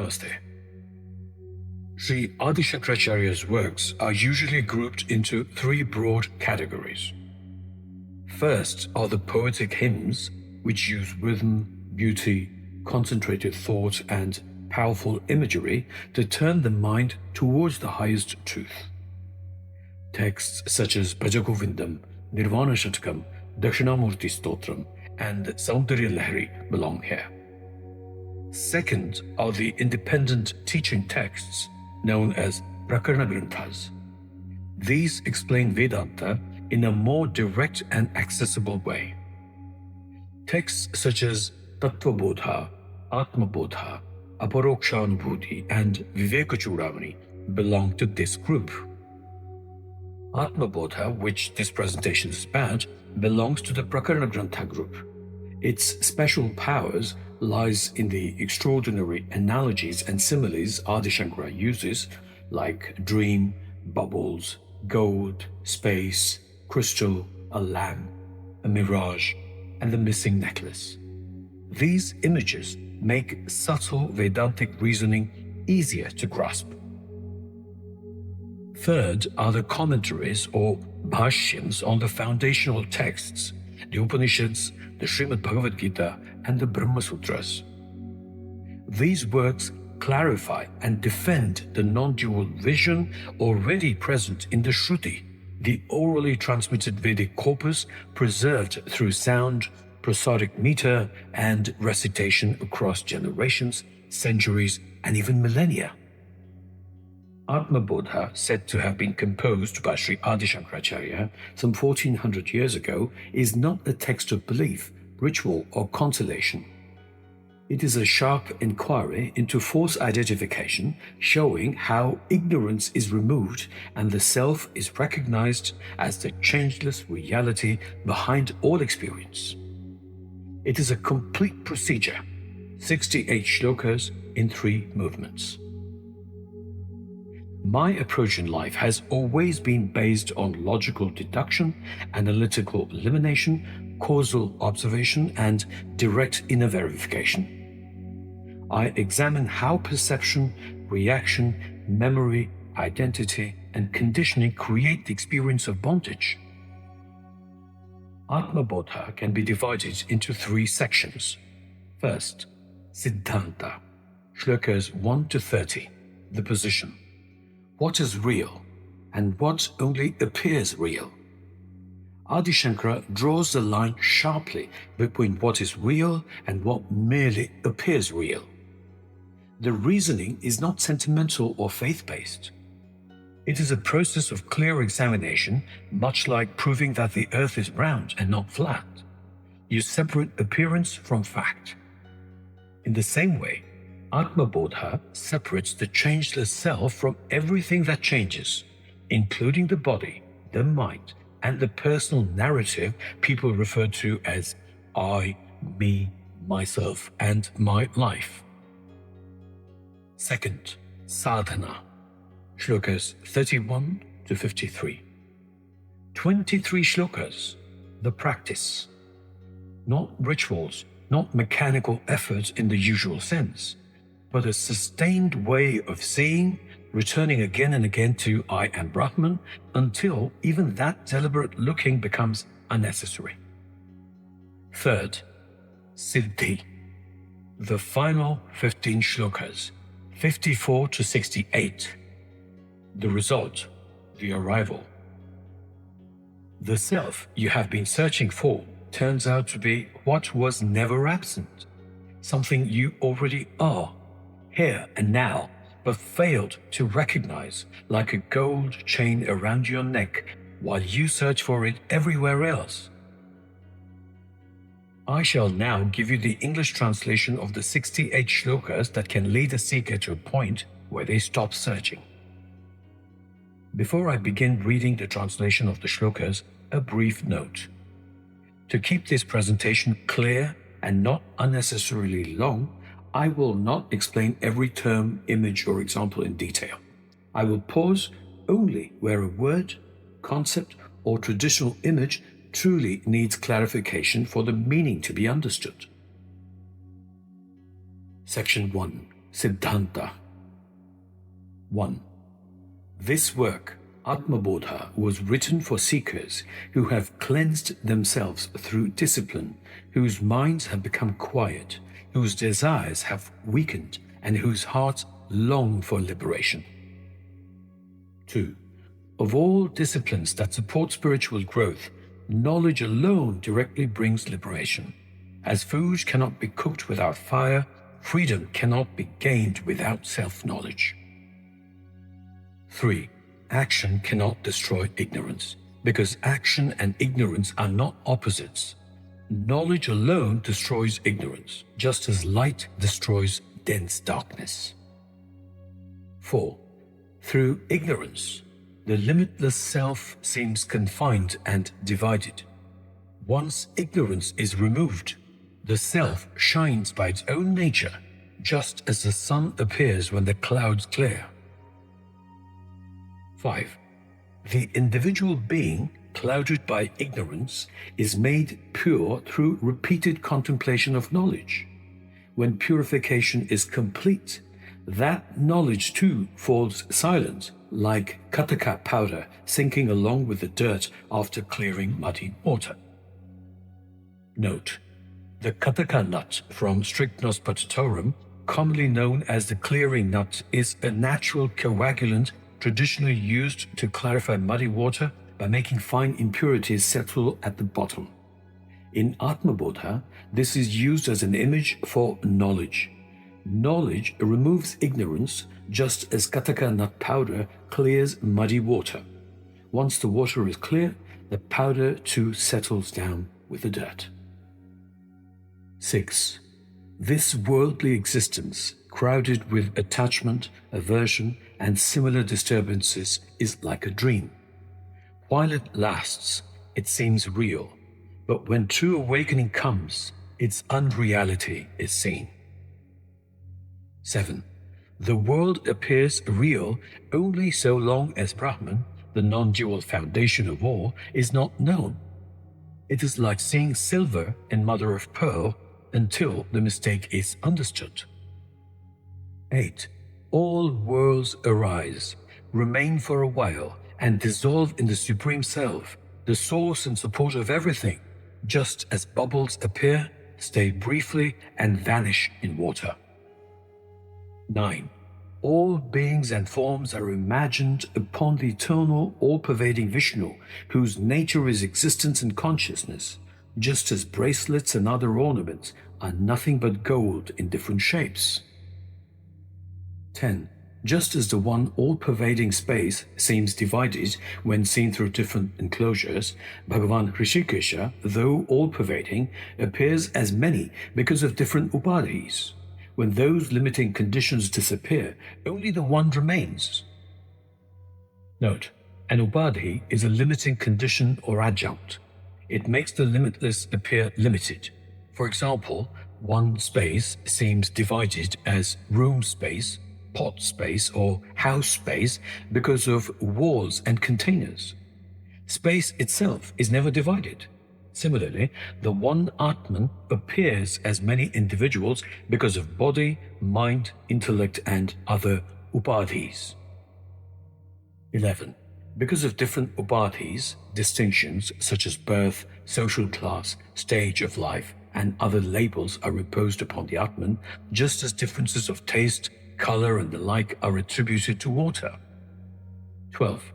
Namaste. Sri Adi Shankaracharya's works are usually grouped into three broad categories. First are the poetic hymns, which use rhythm, beauty, concentrated thought, and powerful imagery to turn the mind towards the highest truth. Texts such as Bhajagovindam, Nirvana Shatakam, Dakshinamurti Stotram, and Saundarya Lahari belong here. Second are the independent teaching texts known as Prakarana Granthas. These explain Vedanta in a more direct and accessible way. Texts such as Tattva Bodha, Atma Bodha, Aparokshanubhuti, and Vivekachudamani belong to this group. Atma Bodha, which this presentation is about, belongs to the Prakarana Grantha group. Its special powers lies in the extraordinary analogies and similes Adi Shankara uses, like dream, bubbles, gold, space, crystal, a lamb, a mirage, and the missing necklace. These images make subtle Vedantic reasoning easier to grasp. Third are the commentaries or bhashyams on the foundational texts, the Upanishads, the Srimad Bhagavad Gita, and the Brahma Sutras. These works clarify and defend the non-dual vision already present in the Shruti, the orally transmitted Vedic corpus preserved through sound, prosodic meter, and recitation across generations, centuries, and even millennia. Atma Bodha, said to have been composed by Sri Adi Shankaracharya some 1400 years ago, is not a text of belief, ritual, or consolation. It is a sharp inquiry into false identification, showing how ignorance is removed and the self is recognized as the changeless reality behind all experience. It is a complete procedure, 68 shlokas in 3 movements. My approach in life has always been based on logical deduction, analytical elimination, causal observation, and direct inner verification. I examine how perception, reaction, memory, identity, and conditioning create the experience of bondage. Atma Bodha can be divided into 3 sections. First, Siddhanta, Shlokas 1 to 30, the position. What is real and what only appears real? Adi Shankara draws the line sharply between what is real and what merely appears real. The reasoning is not sentimental or faith-based. It is a process of clear examination, much like proving that the earth is round and not flat. You separate appearance from fact. In the same way, Atma Bodha separates the changeless self from everything that changes, including the body, the mind, and the personal narrative people refer to as I, me, myself, and my life. Second, Sadhana, Shlokas 31 to 53. 23 shlokas, the practice. Not rituals, not mechanical effort in the usual sense, but a sustained way of seeing, returning again and again to I am Brahman, until even that deliberate looking becomes unnecessary. Third, Siddhi, the final 15 shlokas, 54 to 68. The result, the arrival. The self you have been searching for turns out to be what was never absent, something you already are, here and now, but failed to recognize, like a gold chain around your neck while you search for it everywhere else. I shall now give you the English translation of the 68 shlokas that can lead a seeker to a point where they stop searching. Before I begin reading the translation of the shlokas, a brief note. To keep this presentation clear and not unnecessarily long, I will not explain every term, image, or example in detail. I will pause only where a word, concept, or traditional image truly needs clarification for the meaning to be understood. Section 1. Siddhanta. 1. This work, Atma Bodha, was written for seekers who have cleansed themselves through discipline, whose minds have become quiet, whose desires have weakened, and whose hearts long for liberation. 2. Of all disciplines that support spiritual growth, knowledge alone directly brings liberation. As food cannot be cooked without fire, freedom cannot be gained without self-knowledge. 3. Action cannot destroy ignorance, because action and ignorance are not opposites. Knowledge alone destroys ignorance, just as light destroys dense darkness. 4. Through ignorance, the limitless self seems confined and divided. Once ignorance is removed, the self shines by its own nature, just as the sun appears when the clouds clear. 5. The individual being, clouded by ignorance, is made pure through repeated contemplation of knowledge. When purification is complete, that knowledge too falls silent, like kataka powder sinking along with the dirt after clearing muddy water. Note: the kataka nut from Strychnos putatorum, commonly known as the clearing nut, is a natural coagulant traditionally used to clarify muddy water by making fine impurities settle at the bottom. In Atma Bodha, this is used as an image for knowledge. Knowledge removes ignorance, just as kataka nut powder clears muddy water. Once the water is clear, the powder too settles down with the dirt. 6. This worldly existence, crowded with attachment, aversion, and similar disturbances, is like a dream. While it lasts, it seems real, but when true awakening comes, its unreality is seen. 7. The world appears real only so long as Brahman, the non-dual foundation of all, is not known. It is like seeing silver in mother of pearl until the mistake is understood. 8. All worlds arise, remain for a while, and dissolve in the Supreme Self, the source and support of everything, just as bubbles appear, stay briefly, and vanish in water. 9. All beings and forms are imagined upon the eternal, all-pervading Vishnu, whose nature is existence and consciousness, just as bracelets and other ornaments are nothing but gold in different shapes. 10. Just as the one all-pervading space seems divided when seen through different enclosures, Bhagavan Hrishikesha, though all-pervading, appears as many because of different upadhis. When those limiting conditions disappear, only the one remains. Note: an upadhi is a limiting condition or adjunct. It makes the limitless appear limited. For example, one space seems divided as room space, pot space, or house space because of walls and containers. Space itself is never divided. Similarly, the one Atman appears as many individuals because of body, mind, intellect, and other upadhis. 11. Because of different upadhis, distinctions such as birth, social class, stage of life, and other labels are imposed upon the Atman, just as differences of taste, color, and the like are attributed to water. 12.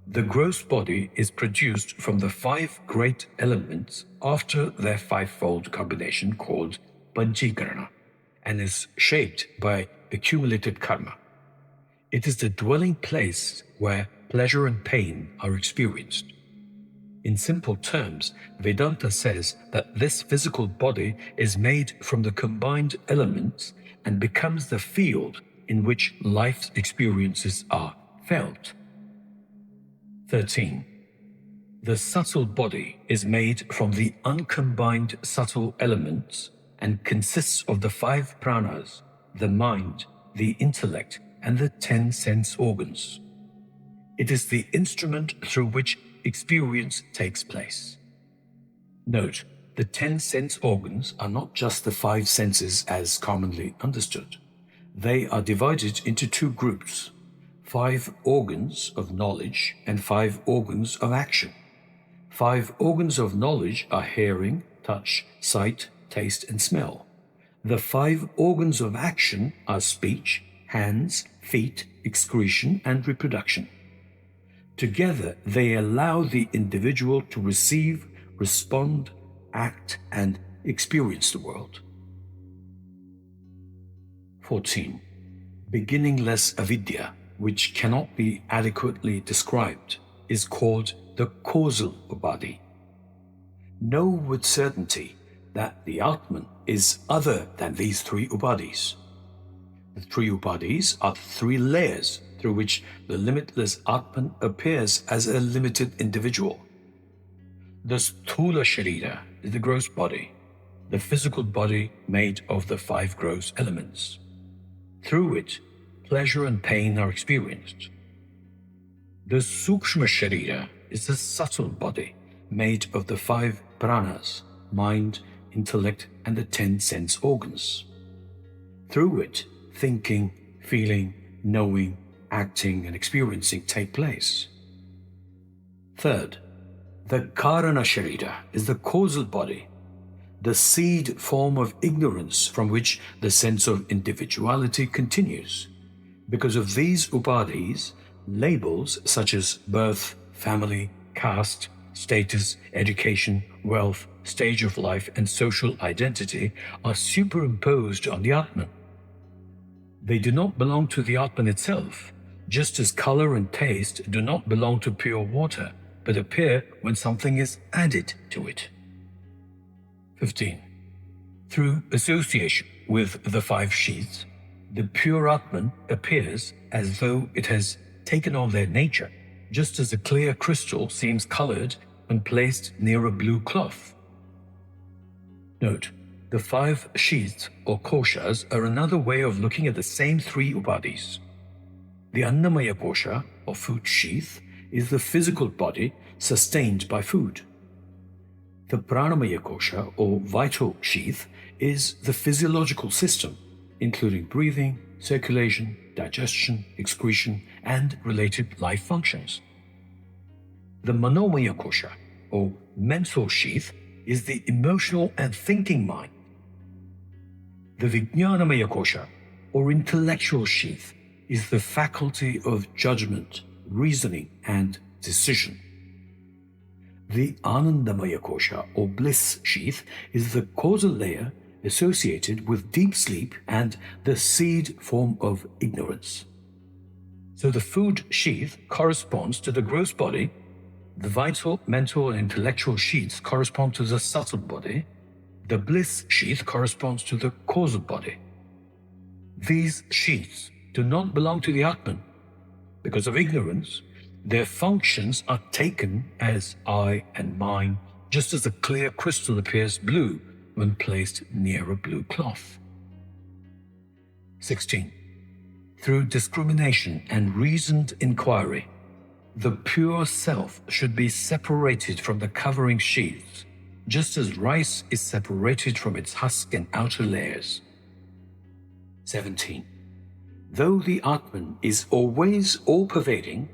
The gross body is produced from the 5 great elements after their 5-fold combination called Panchikarana, and is shaped by accumulated karma. It is the dwelling place where pleasure and pain are experienced. In simple terms, Vedanta says that this physical body is made from the combined elements and becomes the field in which life's experiences are felt. 13. The subtle body is made from the uncombined subtle elements and consists of the 5 pranas, the mind, the intellect, and the 10 sense organs. It is the instrument through which experience takes place. Note: the 10 sense organs are not just the 5 senses as commonly understood. They are divided into two groups: 5 organs of knowledge and 5 organs of action. 5 organs of knowledge are hearing, touch, sight, taste, and smell. The 5 organs of action are speech, hands, feet, excretion, and reproduction. Together, they allow the individual to receive, respond, act, and experience the world. 14. Beginningless avidya, which cannot be adequately described, is called the causal upadhi. Know with certainty that the Atman is other than these 3 upadhis. The 3 upadhis are the 3 layers through which the limitless Atman appears as a limited individual. The sthula sharira is the gross body, the physical body made of the 5 gross elements. Through it, pleasure and pain are experienced. The sukshma sharira is the subtle body made of the 5 pranas, mind, intellect, and the 10 sense organs. Through it, thinking, feeling, knowing, acting, and experiencing take place. Third, the karana sharira is the causal body, the seed form of ignorance from which the sense of individuality continues. Because of these upadhis, labels such as birth, family, caste, status, education, wealth, stage of life, and social identity are superimposed on the Atman. They do not belong to the Atman itself, just as color and taste do not belong to pure water, but appear when something is added to it. 15. Through association with the 5 sheaths, the pure Atman appears as though it has taken on their nature, just as a clear crystal seems colored when placed near a blue cloth. Note, the 5 sheaths or koshas are another way of looking at the same 3 upadhis. The Annamaya kosha, or food sheath, is the physical body sustained by food. The Pranamaya kosha, or vital sheath, is the physiological system, including breathing, circulation, digestion, excretion, and related life functions. The Manomaya kosha, or mental sheath, is the emotional and thinking mind. The Vijnanamaya kosha, or intellectual sheath, is the faculty of judgment, reasoning, and decision. The Anandamaya kosha, or bliss sheath, is the causal layer associated with deep sleep and the seed form of ignorance. So the food sheath corresponds to the gross body, the vital, mental, and intellectual sheaths correspond to the subtle body, the bliss sheath corresponds to the causal body. These sheaths do not belong to the Atman. Because of ignorance, their functions are taken as I and mine, just as a clear crystal appears blue when placed near a blue cloth. 16. Through discrimination and reasoned inquiry, the pure self should be separated from the covering sheaths, just as rice is separated from its husk and outer layers. 17. Though the Atman is always all-pervading,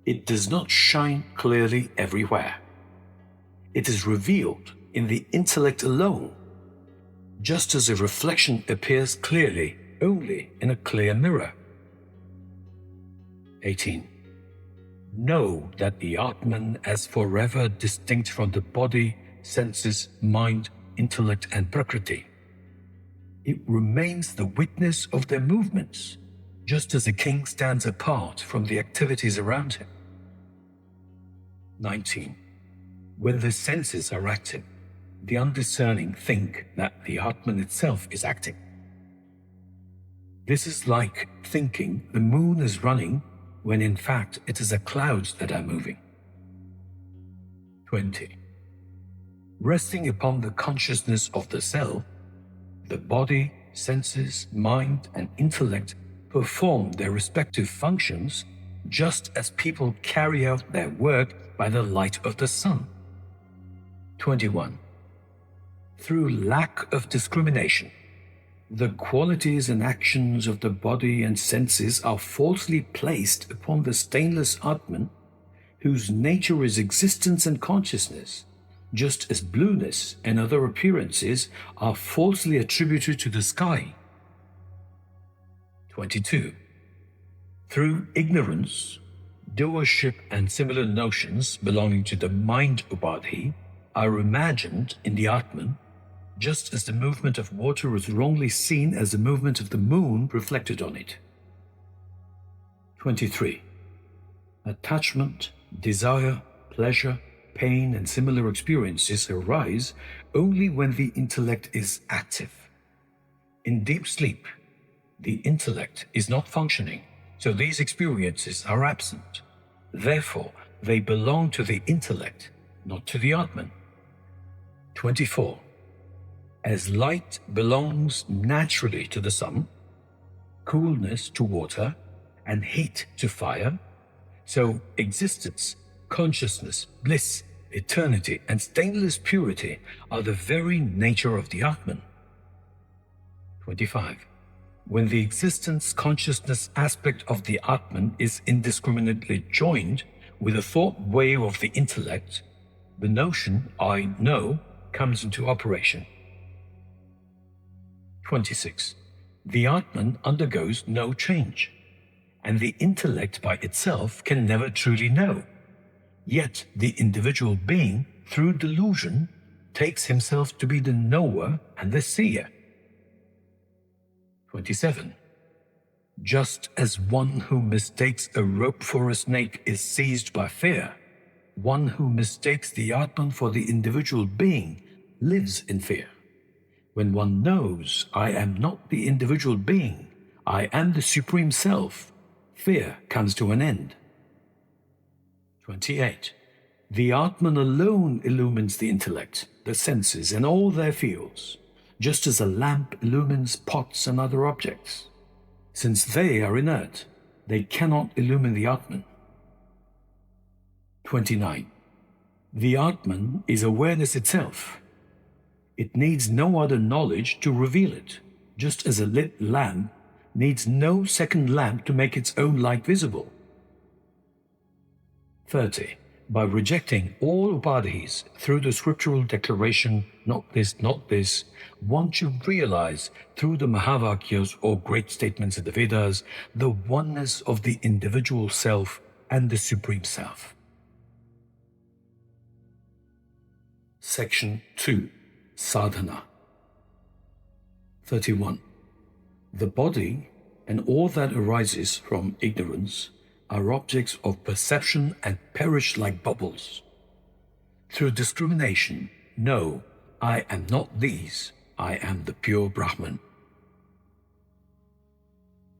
it does not shine clearly everywhere. It is revealed in the intellect alone, just as a reflection appears clearly only in a clear mirror. 18. Know that the Atman, as forever distinct from the body, senses, mind, intellect, and prakriti. It remains the witness of their movements, just as a king stands apart from the activities around him. 19. When the senses are active, the undiscerning think that the Atman itself is acting. This is like thinking the moon is running when in fact it is the clouds that are moving. 20. Resting upon the consciousness of the self, the body, senses, mind, and intellect perform their respective functions just as people carry out their work by the light of the sun. 21. Through lack of discrimination, The qualities and actions of the body and senses are falsely placed upon the stainless Atman, whose nature is existence and consciousness, just as blueness and other appearances are falsely attributed to the sky. 22. Through ignorance, doership and similar notions belonging to the mind Upadhi are imagined in the Atman, just as the movement of water is wrongly seen as the movement of the moon reflected on it. 23. Attachment, desire, pleasure, pain, and similar experiences arise only when the intellect is active. In deep sleep, the intellect is not functioning, so these experiences are absent. Therefore, they belong to the intellect, not to the Atman. 24. As light belongs naturally to the sun, coolness to water, and heat to fire, so existence, consciousness, bliss, eternity, and stainless purity are the very nature of the Atman. 25. When the existence-consciousness aspect of the Atman is indiscriminately joined with the thought wave of the intellect, the notion I know comes into operation. 26. The Atman undergoes no change, and the intellect by itself can never truly know. Yet the individual being, through delusion, takes himself to be the knower and the seer. 27. Just as one who mistakes a rope for a snake is seized by fear, one who mistakes the Atman for the individual being lives in fear. When one knows I am not the individual being, I am the Supreme Self, fear comes to an end. 28. The Atman alone illumines the intellect, the senses, and all their fields, just as a lamp illumines pots and other objects. Since they are inert, they cannot illumine the Atman. 29. The Atman is awareness itself. It needs no other knowledge to reveal it, just as a lit lamp needs no second lamp to make its own light visible. 30. By rejecting all upadhis through the scriptural declaration, not this, one should realize through the Mahavakyas or great statements of the Vedas, the oneness of the individual self and the Supreme Self. Section 2. Sadhana. 31. The body and all that arises from ignorance are objects of perception and perish like bubbles. Through discrimination, know, I am not these, I am the pure Brahman.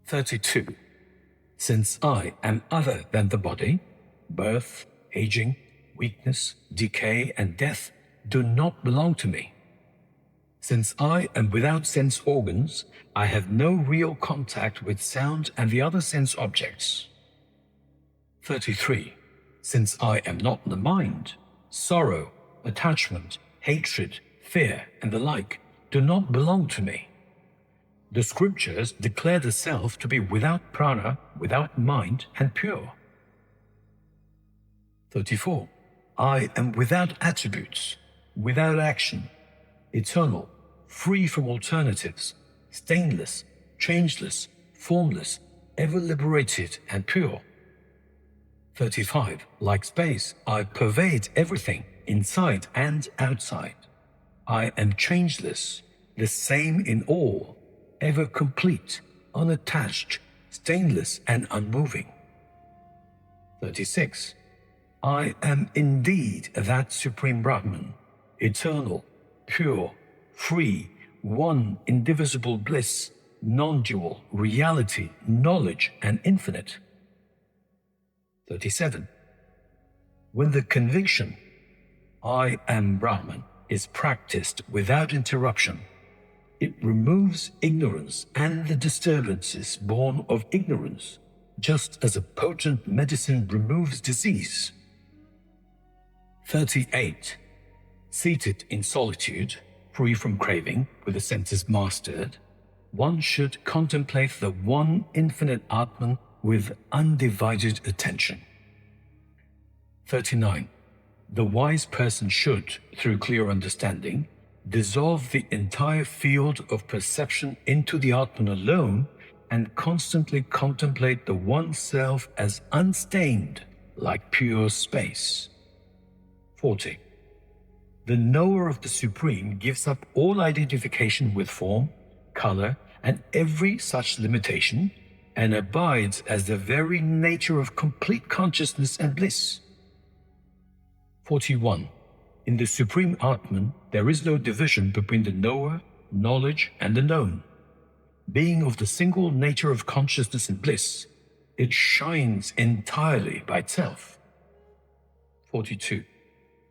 32. Since I am other than the body, birth, aging, weakness, decay, and death do not belong to me. Since I am without sense organs, I have no real contact with sound and the other sense objects. 33. Since I am not the mind, sorrow, attachment, hatred, fear, and the like do not belong to me. The scriptures declare the self to be without prana, without mind, and pure. 34. I am without attributes, without action, eternal, free from alternatives, stainless, changeless, formless, ever liberated and pure. 35. Like space, I pervade everything, inside and outside. I am changeless, the same in all, ever complete, unattached, stainless and unmoving. 36. I am indeed that Supreme Brahman, eternal, pure, free, one indivisible bliss, non-dual, reality, knowledge, and infinite. 37. When the conviction, I am Brahman, is practiced without interruption, it removes ignorance and the disturbances born of ignorance, just as a potent medicine removes disease. 38. Seated in solitude, free from craving, with the senses mastered, one should contemplate the one infinite Atman with undivided attention. 39. The wise person should, through clear understanding, dissolve the entire field of perception into the Atman alone and constantly contemplate the one self as unstained, like pure space. 40. The knower of the Supreme gives up all identification with form, color, and every such limitation, and abides as the very nature of complete consciousness and bliss. 41. In the Supreme Atman, there is no division between the knower, knowledge, and the known. Being of the single nature of consciousness and bliss, it shines entirely by itself. 42.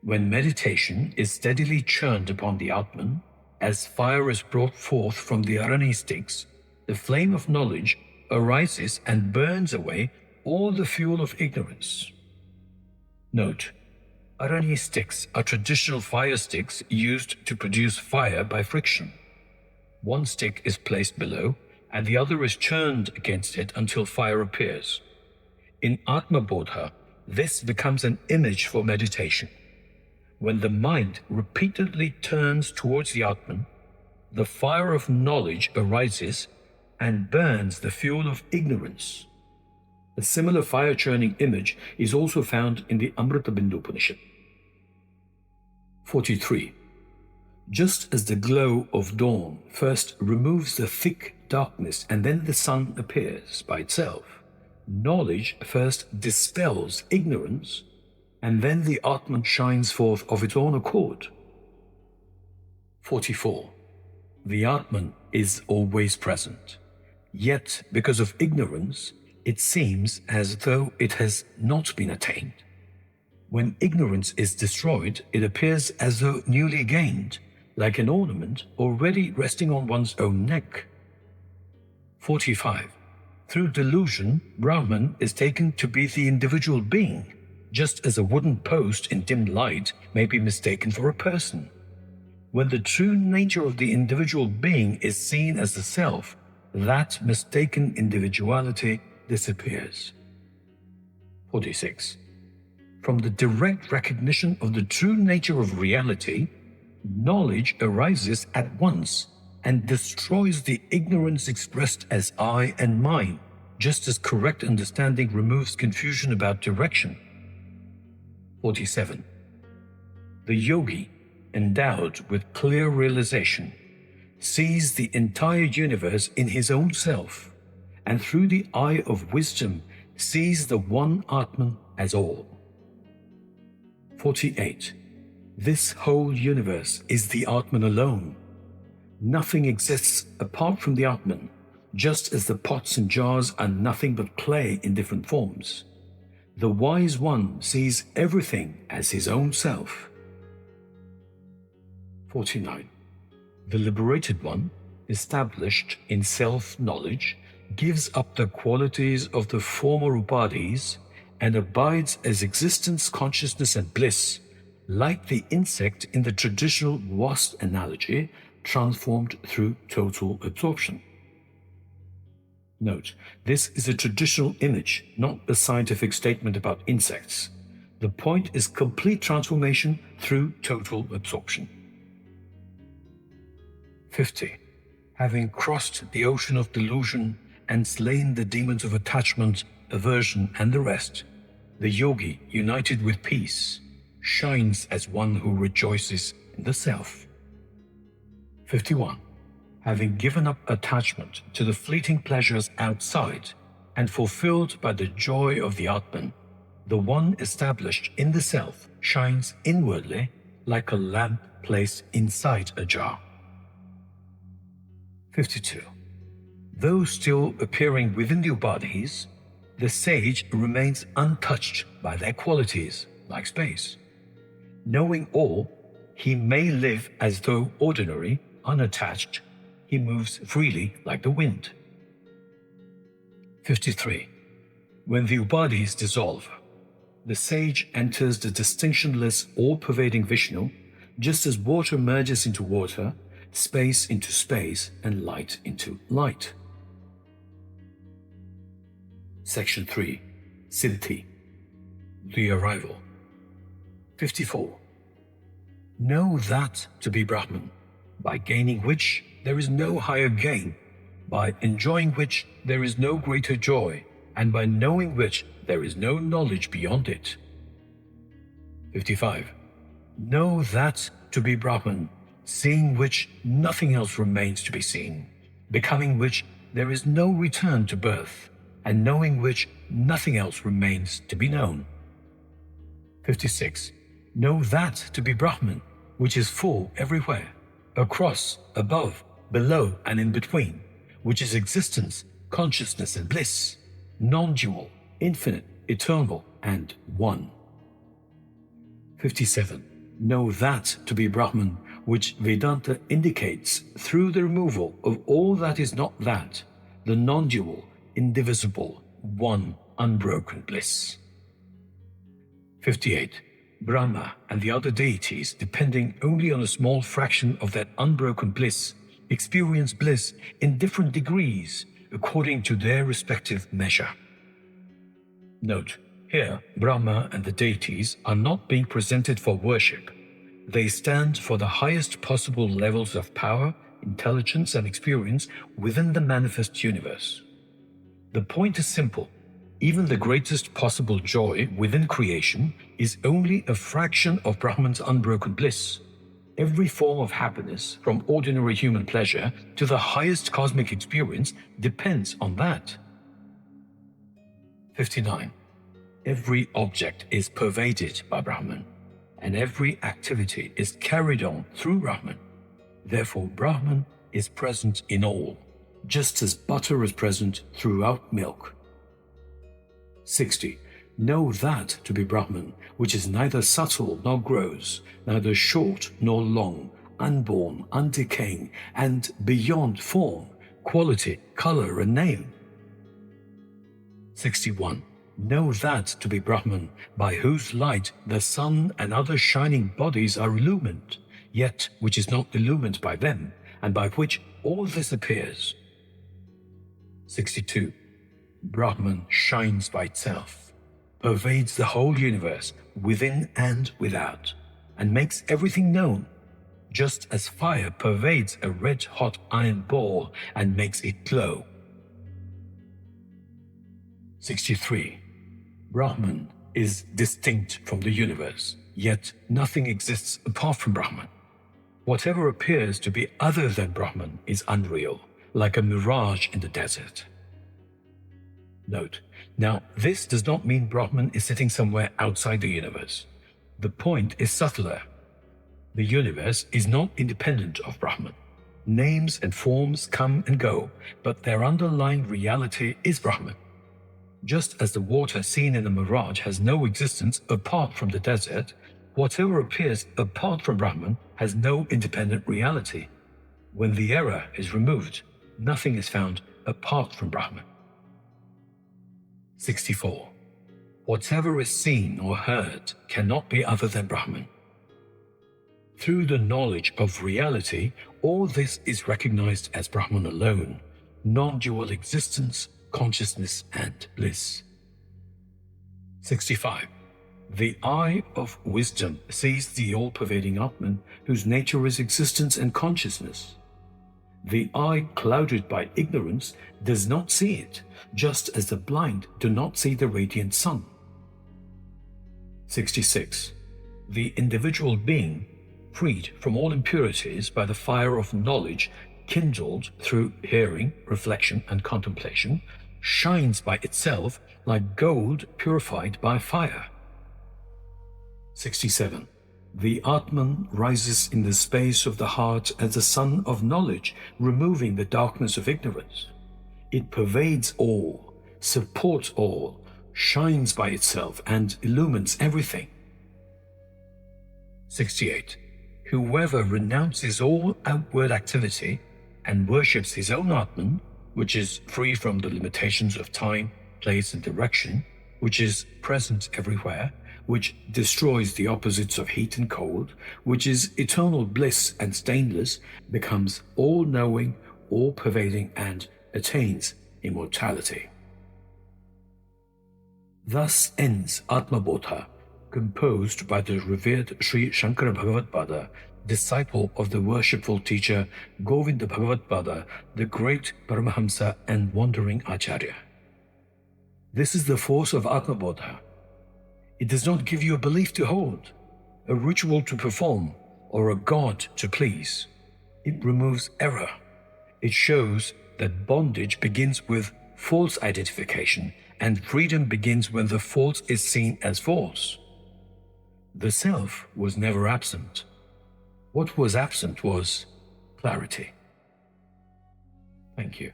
When meditation is steadily churned upon the Atman, as fire is brought forth from the Arani sticks, the flame of knowledge arises and burns away all the fuel of ignorance. Note: Arani sticks are traditional fire sticks used to produce fire by friction. One stick is placed below, and the other is churned against it until fire appears. In Atma Bodha, this becomes an image for meditation. When the mind repeatedly turns towards the Atman, the fire of knowledge arises and burns the fuel of ignorance. A similar fire-churning image is also found in the Amrita Bindu Upanishad. 43. Just as the glow of dawn first removes the thick darkness and then the sun appears by itself, knowledge first dispels ignorance and then the Atman shines forth of its own accord. 44. The Atman is always present, yet because of ignorance, it seems as though it has not been attained. When ignorance is destroyed, it appears as though newly gained, like an ornament already resting on one's own neck. 45. Through delusion, Brahman is taken to be the individual being, just as a wooden post in dim light may be mistaken for a person. When the true nature of the individual being is seen as the self, that mistaken individuality disappears. 46. From the direct recognition of the true nature of reality, knowledge arises at once and destroys the ignorance expressed as I and mine, just as correct understanding removes confusion about direction. 47. The yogi, endowed with clear realization, sees the entire universe in his own self, and through the eye of wisdom sees the one Atman as all. 48. This whole universe is the Atman alone. Nothing exists apart from the Atman, just as the pots and jars are nothing but clay in different forms. The wise one sees everything as his own self. 49. The liberated one, established in self-knowledge, gives up the qualities of the former upadhis and abides as existence, consciousness, and bliss, like the insect in the traditional wasp analogy, transformed through total absorption. Note, this is a traditional image, not a scientific statement about insects. The point is complete transformation through total absorption. 50. Having crossed the ocean of delusion and slain the demons of attachment, aversion, and the rest, the yogi, united with peace, shines as one who rejoices in the self. 51. Having given up attachment to the fleeting pleasures outside and fulfilled by the joy of the Atman, the one established in the self shines inwardly like a lamp placed inside a jar. 52. Though still appearing within the upadhis, the sage remains untouched by their qualities, like space. Knowing all, he may live as though ordinary, unattached. He moves freely like the wind. 53. When the upadhis dissolve, the sage enters the distinctionless, all-pervading Vishnu, just as water merges into water space into space, and light into light. Section 3. Siddhi, the arrival. 54. Know that to be Brahman, by gaining which there is no higher gain, by enjoying which there is no greater joy, and by knowing which there is no knowledge beyond it. 55. Know that to be Brahman, seeing which nothing else remains to be seen, becoming which there is no return to birth, and knowing which nothing else remains to be known. 56. Know that to be Brahman, which is full everywhere, across, above, below, and in between, which is existence, consciousness, and bliss, non-dual, infinite, eternal, and one. 57. Know that to be Brahman, which Vedanta indicates through the removal of all that is not that, the non-dual, indivisible, one, unbroken bliss. 58. Brahma and the other deities, depending only on a small fraction of that unbroken bliss, experience bliss in different degrees according to their respective measure. Note, here Brahma and the deities are not being presented for worship. They stand for the highest possible levels of power, intelligence, and experience within the manifest universe. The point is simple. Even the greatest possible joy within creation is only a fraction of Brahman's unbroken bliss. Every form of happiness, from ordinary human pleasure to the highest cosmic experience, depends on that. 59. Every object is pervaded by Brahman, and every activity is carried on through Brahman. Therefore, Brahman is present in all, just as butter is present throughout milk. 60. Know that to be Brahman, which is neither subtle nor gross, neither short nor long, unborn, undecaying, and beyond form, quality, color, and name. 61. Know that to be Brahman, by whose light the sun and other shining bodies are illumined, yet which is not illumined by them, and by which all this appears. 62. Brahman shines by itself, pervades the whole universe within and without, and makes everything known, just as fire pervades a red-hot iron ball and makes it glow. 63. Brahman is distinct from the universe, yet nothing exists apart from Brahman. Whatever appears to be other than Brahman is unreal, like a mirage in the desert. Note, now this does not mean Brahman is sitting somewhere outside the universe. The point is subtler. The universe is not independent of Brahman. Names and forms come and go, but their underlying reality is Brahman. Just as the water seen in the mirage has no existence apart from the desert, whatever appears apart from Brahman has no independent reality. When the error is removed, nothing is found apart from Brahman. 64. Whatever is seen or heard cannot be other than Brahman. Through the knowledge of reality, all this is recognized as Brahman alone, non-dual existence, consciousness, and bliss. 65. The eye of wisdom sees the all-pervading Atman, whose nature is existence and consciousness. The eye clouded by ignorance does not see it, just as the blind do not see the radiant sun. 66. The individual being, freed from all impurities by the fire of knowledge, kindled through hearing, reflection, and contemplation, shines by itself like gold purified by fire. 67. The Atman rises in the space of the heart as the sun of knowledge, removing the darkness of ignorance. It pervades all, supports all, shines by itself, and illumines everything. 68. Whoever renounces all outward activity and worships his own Atman, which is free from the limitations of time, place, and direction, which is present everywhere, which destroys the opposites of heat and cold, which is eternal bliss and stainless, becomes all-knowing, all-pervading, and attains immortality. Thus ends Atma Bodha, composed by the revered Sri Shankara Bhagavad-Pada, disciple of the worshipful teacher Govinda Bhagavad-Pada, the great Paramahamsa and wandering Acharya. This is the force of Atma Bodha. It does not give you a belief to hold, a ritual to perform, or a god to please. It removes error. It shows that bondage begins with false identification, and freedom begins when the false is seen as false. The self was never absent. What was absent was clarity. Thank you.